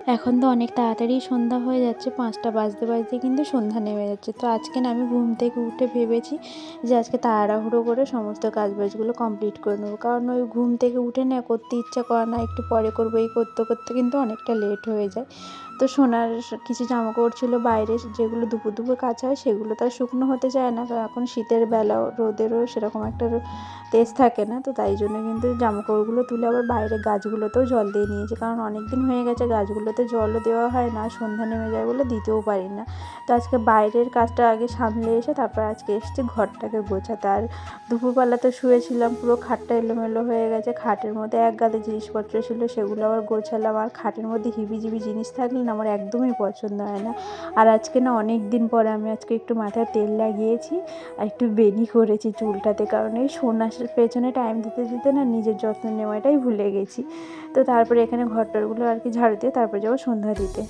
এখন তো অনেক তাড়াতাড়ি সন্ধ্যা হয়ে যাচ্ছে, 5টা বাজতে বাজতে কিন্তু সন্ধ্যা নেমে যাচ্ছে। তো আজকে না আমি ঘুম থেকে উঠে ভেবেছি যে আজকে তাড়াহুড়ো করে সমস্ত কাজবাজগুলো কমপ্লিট করে নেবো। কারণ ওই ঘুম থেকে উঠে না করতে ইচ্ছা করে না, একটু পরে করবো, এই করতে করতে কিন্তু অনেকটা লেট হয়ে যায়। তো সোনার কিছু জামাকাপড় ছিল বাইরে, যেগুলো দুপুর দুপুর কাচা হয়, সেগুলো তো আর শুকনো হতে চায় না, কারণ এখন শীতের বেলাও রোদেরও সেরকম একটা তেজ থাকে না। তো তাই জন্য কিন্তু জামাকাপড়গুলো তুলে আবার বাইরে গাছগুলোতেও জল দিয়ে নিয়েছি, কারণ অনেক দিন হয়ে গেছে গাছগুলোতে জলও দেওয়া হয় না, সন্ধ্যা নেমে যায় বলে দিতেও পারি না। তো আজকে বাইরের কাজটা আগে সামলে এসে তারপর আজকে এসেছি ঘরটাকে গোছাতে। আর দুপুরবেলাতে শুয়েছিলাম, পুরো খাটটা এলোমেলো হয়ে গেছে, খাটের মধ্যে এক গাদা জিনিসপত্র ছিল, সেগুলো আবার গোছালাম। আর খাটের মধ্যে হিবিজিবি জিনিস থাকলে না আমার একদমই পছন্দ হয় না। আর আজকে না অনেক দিন পরে আমি আজকে একটু মাথায় তেল লাগিয়েছি আর একটু বেনি করেছি চুলটাতে, কারণ এই সোনার পেছনে টাইম দিতে দিতে না নিজের যত্ন নেওয়াটাই ভুলে গেছি। তো তারপরে এখানে ঘরটরগুলো আর কি ঝাড়ু দিয়ে তারপরে যাবো সন্ধ্যা দিতে।